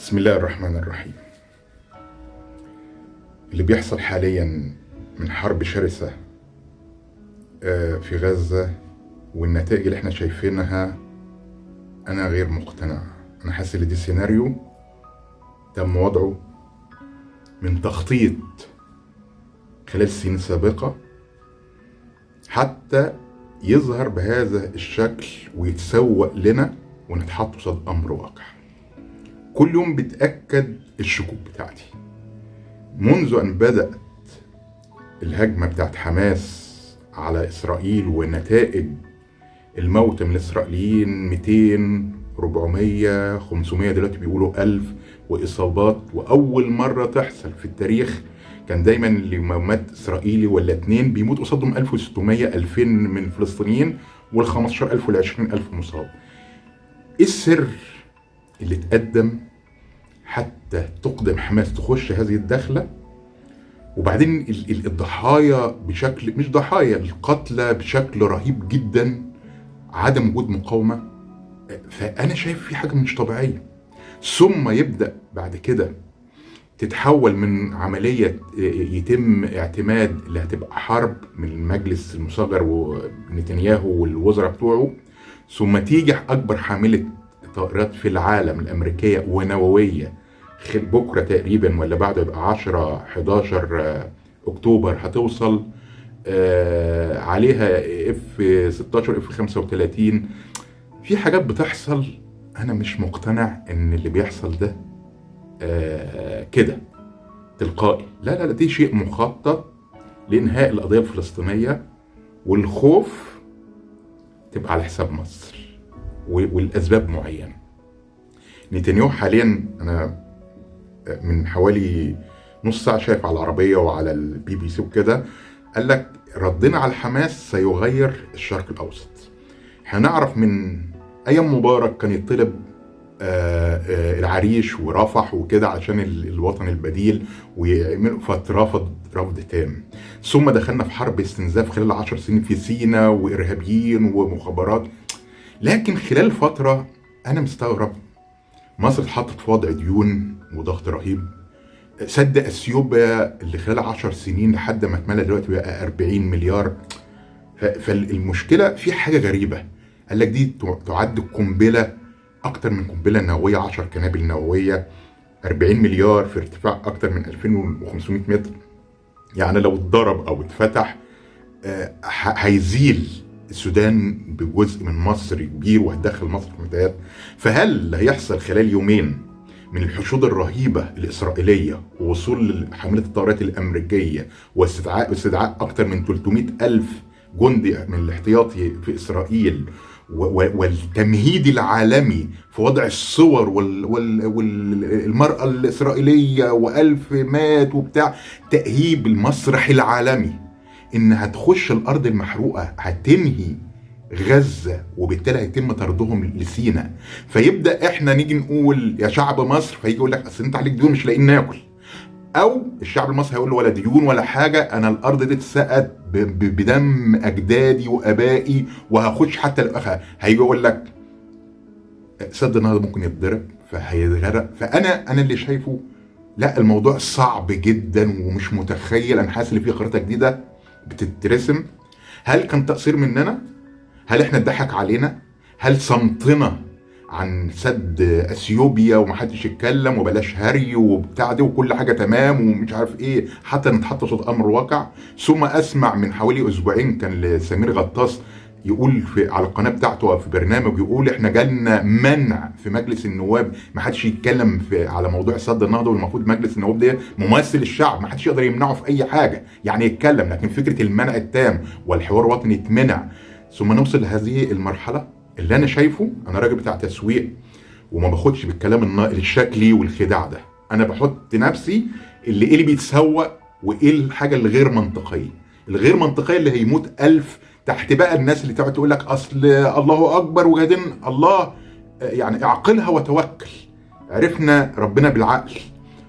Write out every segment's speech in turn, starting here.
بسم الله الرحمن الرحيم. اللي بيحصل حاليا من حرب شرسة في غزة والنتائج اللي احنا شايفينها، انا غير مقتنع. انا حاسس ان دي سيناريو تم وضعه من تخطيط خلال سنين سابقة حتى يظهر بهذا الشكل ويتسوق لنا ونتحط قصاد امر واقع. كل يوم بتأكد الشكوك بتاعتي منذ أن بدأت الهجمة بتاعت حماس على إسرائيل ونتائج الموت من الإسرائيليين 200 400 500 دلوقتي بيقولوا 1000 وإصابات، وأول مرة تحصل في التاريخ. كان دايما اللي مات إسرائيلي ولا اتنين بيموت قصادهم 1600 2000 من الفلسطينيين وال 15000 وال 20000 مصاب. إيه السر اللي تقدم حتى تقدم حماس تخش هذه الدخلة؟ وبعدين الضحايا بشكل مش ضحايا، القتلى بشكل رهيب جدا، عدم وجود مقاومة. فأنا شايف في حاجة مش طبيعية. ثم يبدأ بعد كده تتحول من عملية يتم اعتماد اللي هتبقى حرب من المجلس المصغر ونتنياهو والوزراء بتوعه، ثم تيجي أكبر حاملة طائرات في العالم الأمريكية ونووية بكرة تقريبا ولا بعده يبقى 10 11 أكتوبر هتوصل عليها F-16 F-35. في حاجات بتحصل أنا مش مقتنع إن اللي بيحصل ده كده تلقائي. لا دي شيء مخطط لإنهاء القضية الفلسطينية، والخوف تبقى على حساب مصر والأسباب معينة. نتنياهو حاليا أنا من حوالي نص ساعة شايف على العربية وعلى الBBC وكده، قال لك ردنا على حماس سيغير الشرق الأوسط. هنعرف من أيام مبارك كان يطلب العريش ورفح وكده عشان الوطن البديل ويعملوا، فترفض رفض تام. ثم دخلنا في حرب استنزاف خلال 10 سنين في سيناء وإرهابيين ومخابرات. لكن خلال فترة أنا مستغرب، مصر اتحطت في وضع ديون وضغط رهيب. سد اثيوبيا اللي خلال 10 سنين لحد ما اتملى دلوقتي بقى 40 مليار. فالمشكله في حاجه غريبه، قال لك دي تعد قنبله اكتر من قنبله نوويه، 10 قنابل نوويه، 40 مليار في ارتفاع اكتر من 2500 متر. يعني لو اتضرب او اتفتح هيزيل السودان بجزء من مصر كبير وهتدخل مصر في متاهات. فهل هيحصل خلال يومين من الحشود الرهيبة الإسرائيلية ووصول حاملة الطائرات الأمريكية واستدعاء أكثر من 300 ألف جندي من الاحتياطي في إسرائيل والتمهيد العالمي في وضع الصور والمرأة الإسرائيلية و1000 مات وبتاع، تأهيب المسرح العالمي إنها تخش الأرض المحروقة، هتنهي غزة وبالتالي هيتم طردهم لسيناء. فيبدا احنا نيجي نقول يا شعب مصر، فيجي يقول لك اصل انت عليك ديون مش لاقيين ناكل، او الشعب المصري هيقول له ولا ديون ولا حاجه، انا الارض دي اتسقت بدم اجدادي وابائي وهخش حتى لو هيجي يقول لك سد النهضه ممكن يتضرب فهيتغرق. فانا اللي شايفه لا، الموضوع صعب جدا ومش متخيل. انا حاسس ان في خريطه جديده بتترسم. هل كان تقصير مننا؟ هل احنا اتضحك علينا؟ هل صمتنا عن سد اثيوبيا ومحدش يتكلم وبلاش هري وبتاع دي وكل حاجه تمام ومش عارف ايه حتى نتحط قصاد امر واقع؟ ثم اسمع من حوالي اسبوعين كان لسمير غطاس يقول على القناه بتاعته في برنامج، يقول احنا جالنا منع في مجلس النواب، ما حدش يتكلم على موضوع سد النهضه، والمفروض مجلس النواب ده ممثل الشعب، ما حدش يقدر يمنعه في اي حاجه، يعني يتكلم. لكن فكره المنع التام والحوار الوطني يتمنع ثم نوصل لهذه المرحله اللي انا شايفه. انا راجل بتاع تسويق وما باخدش بالكلام الشكلي والخداع ده، انا بحط نفسي ايه اللي بيتسوق وايه الحاجه الغير منطقيه. الغير منطقيه اللي هيموت 1000 تحت بقى الناس اللي تقعد تقول لك اصل الله اكبر وجاهدين الله، يعني اعقلها وتوكل. عرفنا ربنا بالعقل،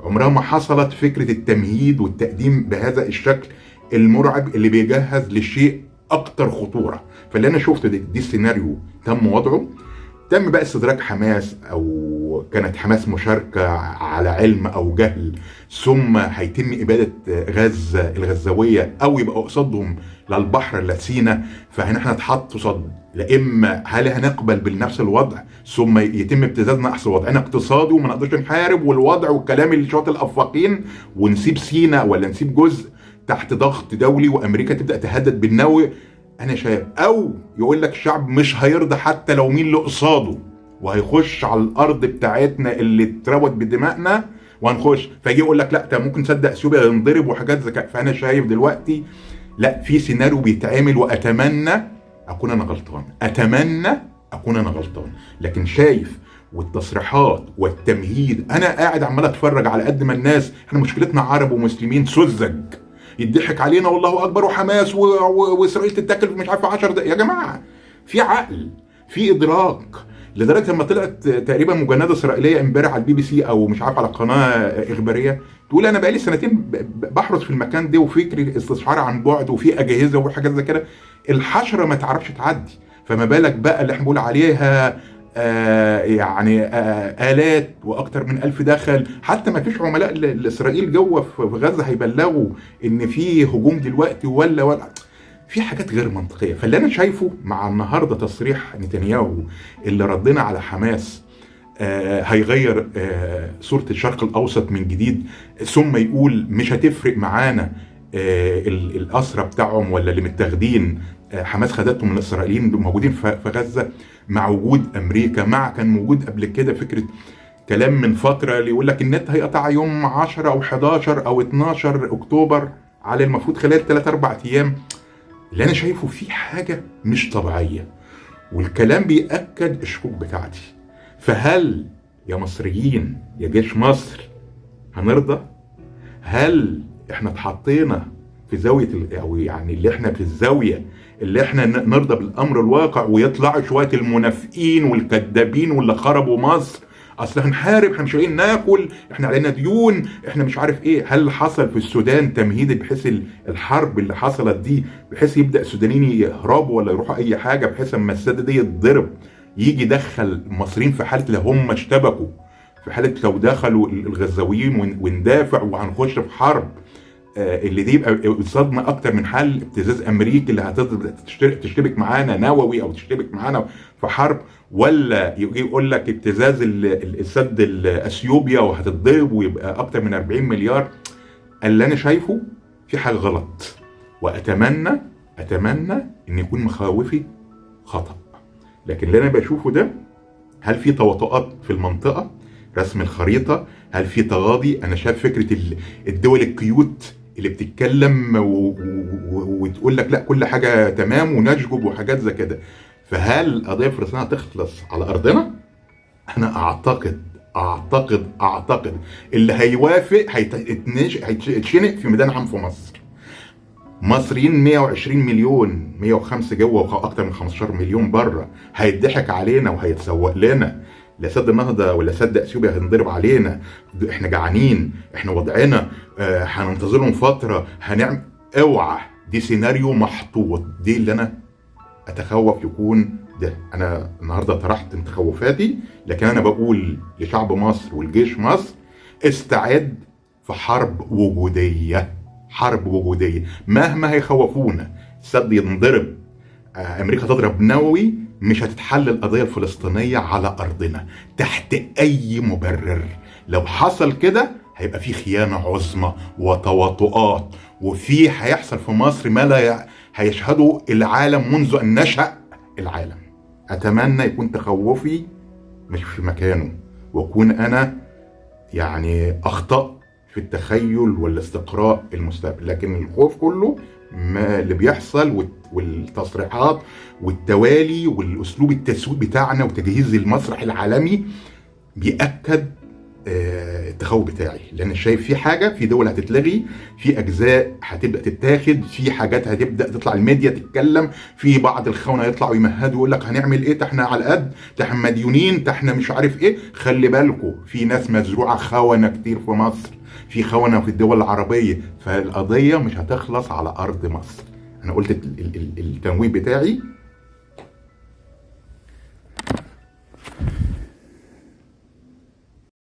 عمرها ما حصلت فكره التمهيد والتقديم بهذا الشكل المرعب اللي بيجهز لشيء اكتر خطوره. فاللي انا شفته دي السيناريو تم وضعه، تم بقى استدراج حماس او وكانت حماس مشاركة على علم أو جهل، ثم هيتم إبادة غزة الغزاوية أو يبقى قصادهم للبحر لا سينا، فهنا احنا نتحط قصاد لا إما هل هنقبل بنفس الوضع ثم يتم ابتزازنا أحسن وضعنا اقتصادي وما نقدرش نحارب والوضع والكلام اللي شاط الأفاقين، ونسيب سينا ولا نسيب جزء تحت ضغط دولي وأمريكا تبدأ تهدد بالنووي. أنا شايف أو يقول لك الشعب مش هيرضى حتى لو مين اللي قصاده، وهيخش على الارض بتاعتنا اللي اتروت بدمائنا وهنخش، فيجي يقول لك لا ده ممكن تصدق اثيوبيا ينضرب وحاجات زي كده. فانا شايف دلوقتي لا، في سيناريو بيتعمل، واتمنى اكون انا غلطان، اتمنى اكون انا غلطان، لكن شايف والتصريحات والتمهيد، انا قاعد عمال اتفرج على قد ما الناس، احنا مشكلتنا عرب ومسلمين سذج، يضحك علينا والله اكبر وحماس واسرائيل تتاكل مش عارف 10 دقايق. يا جماعه في عقل، في ادراك، لدرجه لما طلعت تقريبا مجنده اسرائيليه امبارح على البي بي سي او مش عارف على قناه اخباريه تقول انا بقالي سنتين بحرس في المكان ده وفكري استشعار عن بعد وفي اجهزه وحاجات زي كده، الحشره ما تعرفش تعدي، فما بالك بقى اللي احنا بنقول عليها يعني آلات واكتر من 1000 دخل، حتى ما فيش عملاء لاسرائيل جوه في غزه هيبلغوا ان في هجوم دلوقتي ولا في حاجات غير منطقيه. فاللي انا شايفه مع النهارده تصريح نتنياهو اللي ردنا على حماس هيغير صوره الشرق الاوسط من جديد، ثم يقول مش هتفرق معانا الاسرى بتاعهم ولا اللي متاخدين حماس خدتهم من الاسرائيليين موجودين في غزه، مع وجود امريكا، مع كان موجود قبل كده فكره كلام من فتره اللي يقول لك النت هيقطع يوم 10 او 11 او 12 اكتوبر على المفروض خلال 3 4 ايام. اللي انا شايفه في حاجه مش طبيعيه، والكلام بيأكد الشكوك بتاعتي. فهل يا مصريين يا جيش مصر هنرضى؟ هل احنا اتحطينا في زاويه او يعني اللي احنا في الزاويه اللي احنا نرضى بالامر الواقع ويطلعوا شويه المنافقين والكذابين واللي خربوا مصر، اصل هنحارب، احنا مش لاقيين ناكل، احنا علينا ديون، احنا مش عارف ايه؟ هل حصل في السودان تمهيد بحيث الحرب اللي حصلت دي بحيث يبدا السودانيين يهربوا ولا يروحوا اي حاجه بحيث اما السد دي يتضرب يجي يدخل المصريين في حاله لو هم اشتبكوا، في حاله لو دخلوا الغزاويين وندافع وهنخش في حرب اللي دي يبقى صدمه اكتر من حل ابتزاز امريكي اللي هتقدر تشتبك معانا نووي او تشتبك معانا في حرب، ولا يجي يقول لك ابتزاز السد الاثيوبيا وهتتضرب ويبقى اكتر من 40 مليار. اللي انا شايفه في حاجه غلط، واتمنى ان يكون مخاوفي خطا، لكن اللي انا بشوفه ده هل في تواطؤات في المنطقه، رسم الخريطه، هل في تغاضي؟ انا شايف فكره الدول الكيوت اللي بتتكلم وتقول لك لا كل حاجه تمام ونشجب وحاجات زي كده. فهل القضيه الفلسطينيه هتخلص على ارضنا؟ انا اعتقد اللي هيوافق هيتشنق في ميدان عام في مصر. مصريين 120 مليون، 105 جوه واكتر من 15 مليون بره، هيضحك علينا وهيتسوق لنا، لا سد النهضه ولا سد اثيوبيا هنضرب علينا، احنا جعانين، احنا وضعنا هننتظرهم فتره، هنعمل اوعى، دي سيناريو محطوط، دي اللي انا اتخوف يكون ده. انا النهارده طرحت تخوفاتي، لكن انا بقول لشعب مصر والجيش مصر استعد في حرب وجوديه، حرب وجوديه مهما هيخوفونا، السد ينضرب، امريكا تضرب نووي، مش هتتحل القضيه الفلسطينيه على ارضنا تحت اي مبرر. لو حصل كده هيبقى في خيانه عظمى وتواطؤات، وفي هيحصل في مصر ما لا هيشهده العالم منذ ان نشأ العالم. اتمنى يكون تخوفي مش في مكانه، واكون انا يعني اخطأ في التخيل والاستقراء المستقبل، لكن الخوف كله ما اللي بيحصل والتصريحات والتوالي والاسلوب التسويق بتاعنا وتجهيز المسرح العالمي بيأكد التخوف بتاعي. لان شايف في حاجه، في دول هتتلغي، في اجزاء هتبدا تتاخد، في حاجات هتبدا تطلع الميديا تتكلم، في بعض الخونه يطلعوا يمهدوا يقول لك هنعمل ايه، احنا على قد، احنا مديونين، احنا مش عارف ايه. خلي بالكم في ناس مزروعه خونه كتير في مصر، في خونه في الدول العربيه، فالقضيه مش هتخلص على ارض مصر. انا قلت التنويه بتاعي